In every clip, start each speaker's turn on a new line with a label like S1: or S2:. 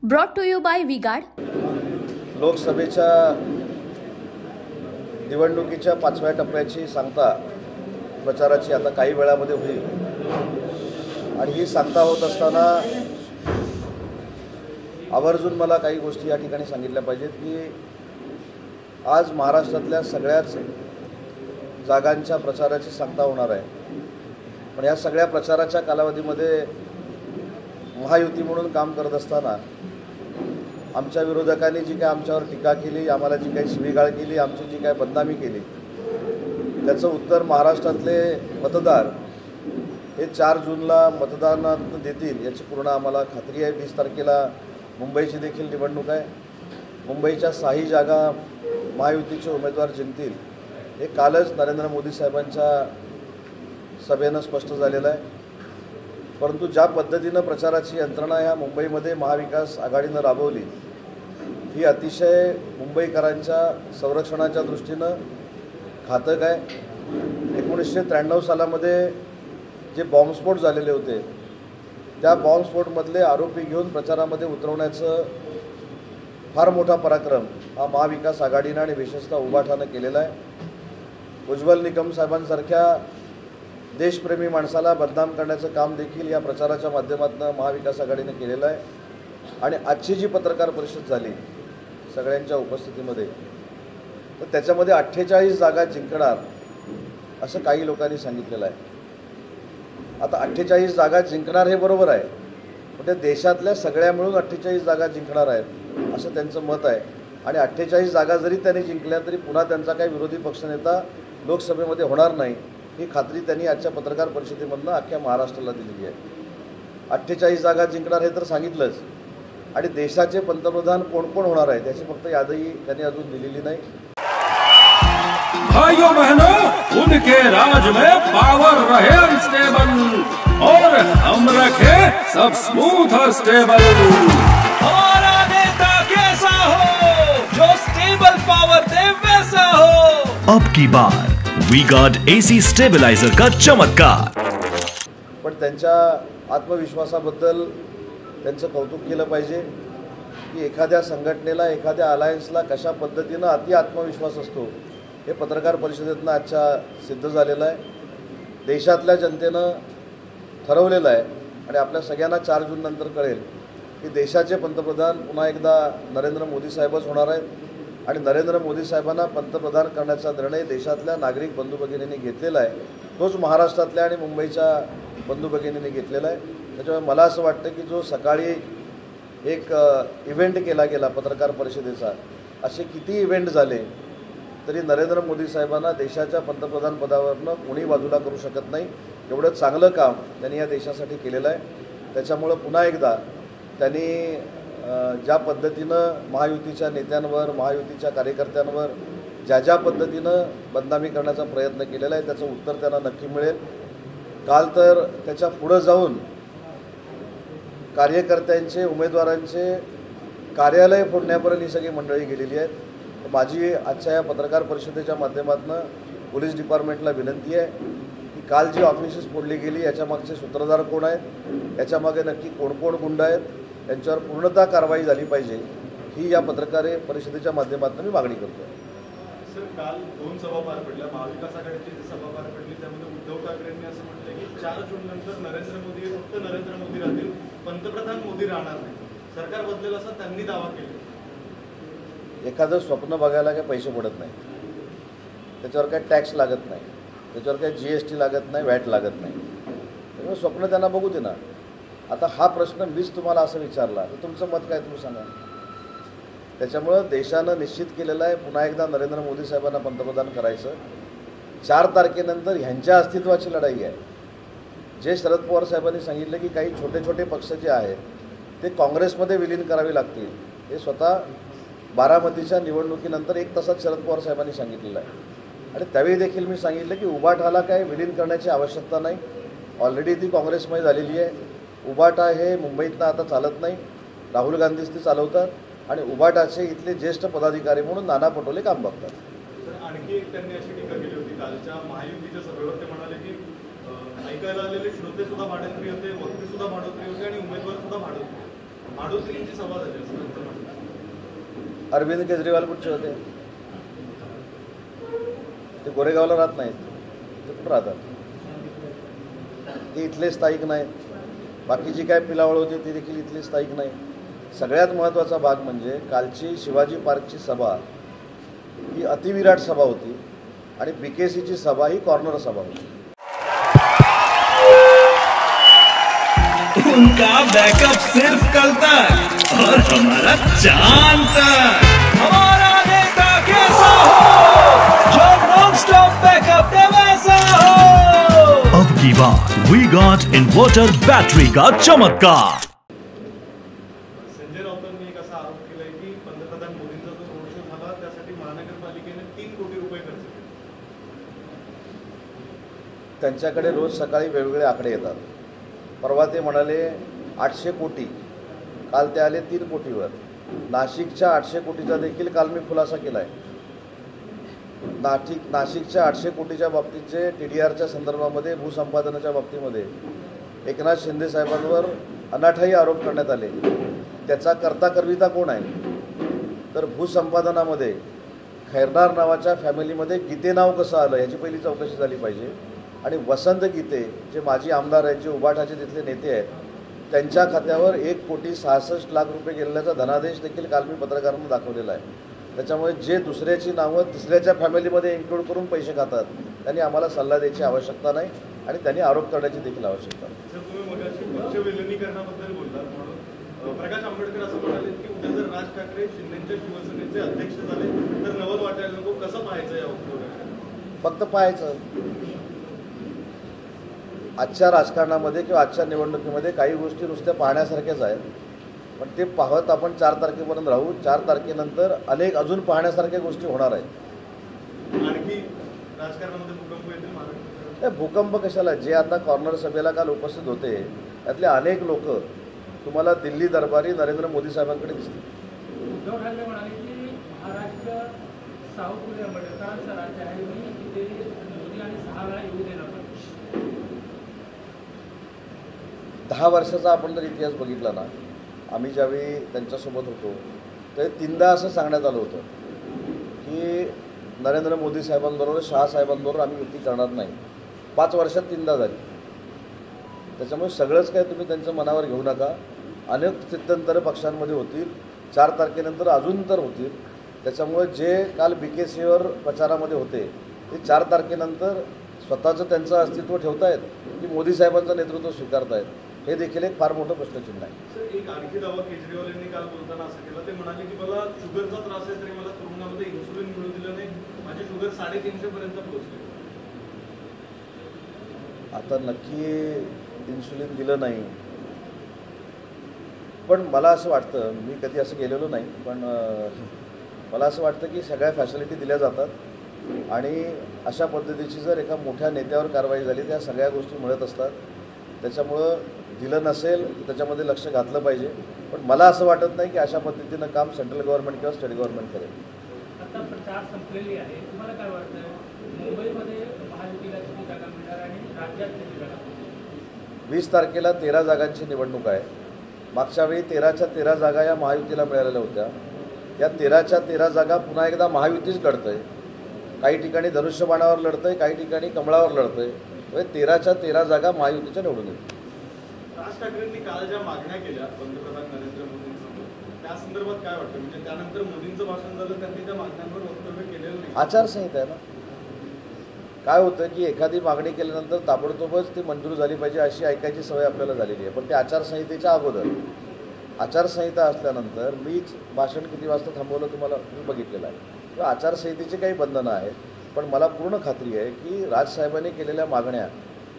S1: Brought to you by V-Guard.
S2: लोकसभेच्या निवडणुकीच्या 5व्या टप्प्याची सांगता प्रचाराची आता काही वेळामध्ये होईल आणि ही सांगता होत असताना आवर्जून मला काही गोष्टी या ठिकाणी सांगितल्या पाहिजेत की आज महाराष्ट्रातल्या सगळ्याच जागांच्या प्रचाराची सांगता होणार आहे। पण या सगळ्या प्रचाराच्या कालावधीमध्ये महायुती म्हणून काम करत असताना आमच्या विरोधकांनी जी काय आमच्यावर टीका केली, आम्हाला जी काही शिवीगाळ केली, आमची जी काय बदनामी केली, त्याचं उत्तर महाराष्ट्रातले मतदार हे 4 जूनला मतदानात देतील याची पूर्ण आम्हाला खात्री आहे। 20 तारखेला मुंबईची देखील निवडणूक आहे। मुंबईच्या 6 जागा महायुतीचे उमेदवार जिंकतील हे कालच नरेंद्र मोदी साहेबांच्या सभेनं स्पष्ट झालेलं आहे। परंतु ज्या पद्धतीनं प्रचाराची यंत्रणा ह्या मुंबईमध्ये महाविकास आघाडीनं राबवली ही अतिशय मुंबईकरांच्या संरक्षणाच्या दृष्टीनं घातक आहे। 1993 सालामध्ये जे बॉम्बस्फोट झालेले होते त्या बॉम्बस्फोटमधले आरोपी घेऊन प्रचारामध्ये उतरवण्याचं फार मोठा पराक्रम हा महाविकास आघाडीनं आणि विशेषतः उभाठानं केलेला आहे। उज्ज्वल निकम साहेबांसारख्या देशप्रेमी माणसाला बदनाम करण्याचं काम देखील या प्रचाराच्या माध्यमातून महाविकास आघाडीने केलेलं आहे। आणि आजची जी पत्रकार परिषद झाली सगळ्यांच्या उपस्थितीमध्ये तर त्याच्यामध्ये 48 जागा जिंकणार असं काही लोकांनी सांगितलेलं आहे। आता 48 जागा जिंकणार हे बरोबर आहे, पण त्या देशातल्या सगळ्या मिळून 48 जागा जिंकणार आहेत असं त्यांचं मत आहे। आणि 48 जागा जरी त्यांनी जिंकल्या तरी पुन्हा त्यांचा काही विरोधी पक्षनेता लोकसभेमध्ये होणार नाही ही खात्री त्यांनी आजच्या पत्रकार परिषदेमधनं अख्ख्या महाराष्ट्राला दिलेली आहे। 48 जागा जिंकणार हे तर सांगितलंच, आणि देशाचे पंतप्रधान कोण कोण होणार आहे त्याची फक्त यादही त्यांनी अजून दिलेली नाही।
S3: भाइयों बहनों, उनके राज में पावर रहे अनस्टेबल और हम रखे सब स्मूथ और स्टेबल। हमारा नेता कैसा हो जो स्टेबल पावर दे वैसा हो।
S4: अब की बार V-Guard AC स्टेबलाइजर का चमत्कार।
S2: पण त्यांच्या आत्मविश्वासाबद्दल त्यांचं कौतुक केलं पाहिजे की एखाद्या संघटनेला, एखाद्या अलायन्सला कशा पद्धतीनं अति आत्मविश्वास असतो हे पत्रकार परिषदेतनं आजच्या सिद्ध झालेलं आहे। देशातल्या जनतेनं ठरवलेलं आहे आणि आपल्या सगळ्यांना 4 जून नंतर कळेल की देशाचे पंतप्रधान पुन्हा एकदा नरेंद्र मोदी साहेबच होणार आहेत। आणि नरेंद्र मोदी साहेबांना पंतप्रधान करण्याचा निर्णय देशातल्या नागरिक बंधू भगिनींनी घेतलेला आहे, तोच महाराष्ट्रातल्या आणि मुंबईच्या बंधू भगिनींनी घेतलेला आहे। त्याच्यामुळे मला असं वाटतं की जो सकाळी एक इव्हेंट केला गेला पत्रकार परिषदेचा, असे किती इव्हेंट झाले तरी नरेंद्र मोदी साहेबांना देशाच्या पंतप्रधान पदावरनं कोणी बाजूला करू शकत नाही। एवढं चांगलं काम त्यांनी या देशासाठी केलेलं आहे। त्याच्यामुळं पुन्हा एकदा त्यांनी ज्या पद्धतीनं महायुतीच्या नेत्यांवर, महायुतीच्या कार्यकर्त्यांवर ज्या पद्धतीनं बदनामी करण्याचा प्रयत्न केलेला आहे त्याचं उत्तर त्यांना नक्की मिळेल। काल तर त्याच्या पुढं जाऊन कार्यकर्त्यांचे, उमेदवारांचे कार्यालय फोडण्यापर्यंत ही सगळी मंडळी गेलेली आहेत। माझी आजच्या या पत्रकार परिषदेच्या माध्यमातून पोलीस डिपार्टमेंटला विनंती आहे की काल जी ऑफिसेस फोडली गेली याच्यामागचे सूत्रधार कोण आहेत, याच्यामागे नक्की कोण कोण गुंड आहेत, यांच्यावर पूर्णतः कारवाई झाली पाहिजे ही या पत्रकार परिषदेच्या माध्यमातून मी मागणी करतो।
S5: सर, काल 2 सभा पार पडल्या। महाविकास आघाडीची जी सभा पार पडली त्यामध्ये उद्धव ठाकरेंनी असं म्हटलं की 4 जून नंतर फक्त नरेंद्र मोदी राहतील, पंतप्रधान मोदी राहणार नाही, सरकार बदलेल असा त्यांनी दावा केला।
S2: एखादं स्वप्न बघायला काही पैसे पडत नाही, त्याच्यावर काही टॅक्स लागत नाही, त्याच्यावर काही GST लागत नाही, वॅट लागत नाही, त्यामुळे स्वप्न त्यांना बघू दे ना। आता हा प्रश्न मीच तुम्हाला असं विचारला तर तुमचं मत काय तुम्ही सांगा। त्याच्यामुळं देशानं निश्चित केलेलं आहे पुन्हा एकदा नरेंद्र मोदी साहेबांना पंतप्रधान करायचं। 4 तारखेनंतर ह्यांच्या अस्तित्वाची लढाई आहे। जे शरद पवार साहेबांनी सांगितलं की काही छोटे छोटे पक्ष जे आहेत ते काँग्रेसमध्ये विलीन करावे लागतील, हे स्वतः बारामतीच्या निवडणुकीनंतर 1 तासात शरद पवार साहेबांनी सांगितलेलं आहे। आणि त्यावेळी देखील मी सांगितलं की उभाटाला काय विलीन करण्याची आवश्यकता नाही, ऑलरेडी ती काँग्रेसमध्ये झालेली आहे। उभाटा हे मुंबईतनं आता चालत नाही, राहुल गांधीच ते चालवतात आणि उभाटाचे इथले ज्येष्ठ पदाधिकारी म्हणून नाना पटोले काम बघतात।
S5: सर, आणखी एक त्यांनी अशी टीका केली होती कालच्या महायुतीच्या सभेवर, ते म्हणाले की ऐकायला आलेले श्रोते सुद्धा भाडोत्री होते, वक्ते सुद्धा भाडोत्री होते आणि उमेदवार सुद्धा भाडोत्री। माडोत्रींची सभा झाली असं त्यांचं म्हणणं.
S2: अरविंद केजरीवाल कुठचे होते? ते गोरेगावला राहत नाहीत, ते कुठं राहतात? ते इथले स्थायिक नाहीत. बाकीची काय पिलावळ होती ती देखील इथली स्थायिक नाही. सगळ्यात महत्त्वाचा भाग म्हणजे कालची शिवाजी पार्कची सभा ही अतिविराट सभा होती आणि BKCची सभा ही कॉर्नर सभा होती.
S4: उनका बैकअप सिर्फ कल तक और हमारा चांद तक.
S3: हमारा नेता कैसा हो जो नॉन स्टॉप बैकअप दे वैसा हो.
S4: अब की बार वी गॉट इन्वर्टर बैटरी का चमत्कार.
S5: संजय राऊतांनी एक असा आरोप केलाय की पंतप्रधान मोदींचा जो रोड शो झाला त्यासाठी महानगरपालिकेने 3 कोटी रुपये खर्च केले.
S2: त्यांच्याकडे रोज सकाळी वेगवेगळे आकडे येतात. परवा ते म्हणाले 800 कोटी, काल ते आले 3 कोटीवर. नाशिकच्या 800 कोटीचा देखील काल मी खुलासा केला आहे. नाशिकच्या 800 कोटीच्या बाबतीतचे TDRच्या संदर्भामध्ये भूसंपादनाच्या बाबतीमध्ये एकनाथ शिंदे साहेबांवर अनाठाई आरोप करण्यात आले. त्याचा कर्ता करविता कोण आहे? तर भूसंपादनामध्ये खैरनार नावाच्या फॅमिलीमध्ये गीते नाव कसं आलं याची पहिली चौकशी झाली पाहिजे. आणि वसंत गीते जे माजी आमदार आहेत, जे उभाटाचे तिथले नेते आहेत, त्यांच्या खात्यावर 1,66,00,000 रुपये गेलेल्याचा धनादेश देखील काल मी पत्रकारांना दाखवलेला आहे. त्याच्यामुळे जे दुसऱ्याची नावं तिसऱ्याच्या फॅमिलीमध्ये इन्क्लूड करून पैसे खातात त्यांनी आम्हाला सल्ला द्यायची आवश्यकता नाही आणि त्यांनी आरोप करण्याची देखील आवश्यकता नाही.
S5: जर तुम्ही मगाशी पक्ष विलिनीकरणाबद्दल बोललात म्हणून प्रकाश आंबेडकर असं म्हणाले की उद्या जर राज ठाकरे शिंदेच्या शिवसेनेचे अध्यक्ष झाले तर नवल वाटायला नको. कसं पाहायचं या वक्तव्याकडे?
S2: फक्त पाहायचं. आजच्या राजकारणामध्ये किंवा आजच्या निवडणुकीमध्ये काही गोष्टी नुसत्या पाहण्यासारख्याच आहेत, पण ते पाहत आपण 4 तारखेपर्यंत राहू. 4 तारखेनंतर अनेक अजून पाहण्यासारख्या गोष्टी होणार आहेत.
S5: आणखी राजकारणामध्ये भूकंप येतील महाराष्ट्रात?
S2: नाही, भूकंप कशाला? जे आता कॉर्नर सभेला काल उपस्थित होते त्यातले अनेक लोक तुम्हाला दिल्ली दरबारी नरेंद्र मोदी साहेबांकडे दिसतील.
S1: उद्धव ठाकरे म्हणाले की महाराष्ट्र साऊथ फुले आंबेडकरांचं राज्य आहे, मी तिथे मोदी आणि 6 वेळा येऊ देणार नाही.
S2: 10 वर्षाचा आपण जर इतिहास बघितला ना, आम्ही ज्यावेळी त्यांच्यासोबत होतो तर 3दा असं सांगण्यात आलं होतं की नरेंद्र मोदी साहेबांबरोबर शहासाहेबांबरोबर आम्ही युती करणार नाही. 5 वर्षात 3दा झाली. त्याच्यामुळे सगळंच काय तुम्ही त्यांच्या मनावर घेऊ नका. अनेक स्थित्यंतर पक्षांमध्ये होतील. 4 तारखेनंतर अजून तर होतील. त्याच्यामुळे जे काल BKCवर प्रचारामध्ये होते ते 4 तारखेनंतर स्वतःचं त्यांचं अस्तित्व ठेवतायत की मोदी साहेबांचं नेतृत्व स्वीकारतायत, हे देखील एक फार मोठं प्रश्नचिन्ह आहे.
S5: सर, एक आणखी दावा केजरीवाल यांनी काल बोलताना असं केलं. ते म्हणाले की मला शुगरचा त्रास आहे तरी मला तुरुंगामध्ये इन्सुलिन मिळू दिलं नाही, माझी शुगर 350 पर्यंत पोहोचली.
S2: आता नक्की इन्सुलिन दिलं नाही, पण मला असं वाटतं, मी कधी असं गेलेलो नाही, पण मला असं वाटतं की सगळ्या फॅसिलिटी दिल्या जातात आणि अशा पद्धतीची जर एका मोठ्या नेत्यावर कारवाई झाली त्या सगळ्या गोष्टी मिळत असतात. त्याच्यामुळं दिलं नसेल त्याच्यामध्ये लक्ष घातलं पाहिजे, पण मला असं वाटत नाही की अशा पद्धतीनं काम सेंट्रल गव्हर्नमेंट किंवा स्टेट गव्हर्नमेंट करेल.
S1: आता प्रचार संपलेली आहे, तुम्हाला काय वाटतं मुंबईमध्ये महायुतीला किती जागा मिळणार आणि राज्यात किती जागा?
S2: 20 तारखेला 13 जागांची निवडणूक आहे. मागच्या वेळी 13च्या 13 जागा या महायुतीला मिळालेल्या होत्या. या 13च्या 13 जागा पुन्हा एकदा महायुतीच लढतं आहे. काही ठिकाणी धनुष्यबाणावर लढतं आहे, काही ठिकाणी कमळावर लढतं आहे. म्हणजे 13च्या 13 जागा महायुतीच्या निवडून येतील.
S5: राज ठाकरेंनी काल ज्या मागण्या केल्या पंतप्रधान नरेंद्र मोदींसमोर त्या संदर्भात काय वाटतं? म्हणजे त्यानंतर मोदींचं भाषण झालं, त्यांनी त्या मागण्यांवर वक्तव्य केलेलं नाही.
S2: आचारसंहिता आहे ना. काय होतं की एखादी मागणी केल्यानंतर ताबडतोबच ती मंजूर झाली पाहिजे अशी ऐकायची सवय आपल्याला झालेली आहे. पण ते आचारसंहितेच्या अगोदर, आचारसंहिता असल्यानंतर मीच भाषण किती वाजता थांबवलं तुम्हाला तुम्ही बघितलेलं आहे. किंवा आचारसंहितेची काही बंधनं आहेत, पण मला पूर्ण खात्री आहे की राजसाहेबांनी केलेल्या मागण्या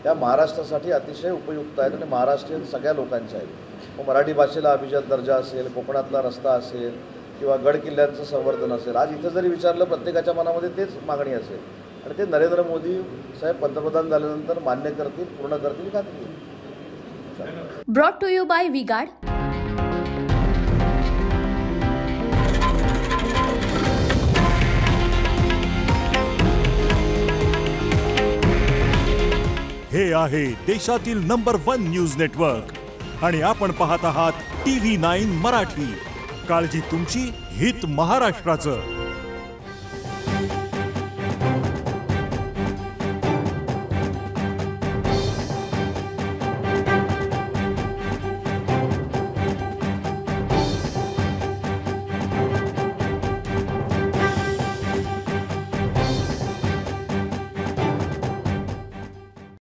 S2: त्या महाराष्ट्रासाठी अतिशय उपयुक्त आहेत आणि महाराष्ट्रीयन सगळ्या लोकांच्या आहेत. मग मराठी भाषेला अभिजात दर्जा असेल, कोकणातला रस्ता असेल किंवा गड किल्ल्यांचं संवर्धन असेल, आज इथं जरी विचारलं प्रत्येकाच्या मनामध्ये तेच मागणी असेल आणि ते नरेंद्र मोदी साहेब पंतप्रधान झाल्यानंतर मान्य करतील, पूर्ण करतील, खात्री आहे.
S6: Brought to you by V Guard.
S7: हे आहे देशातील नंबर 1 न्यूज नेटवर्क आणि आपण पाहत आहात TV9 मराठी. काळजी तुमची, हित महाराष्ट्राचं.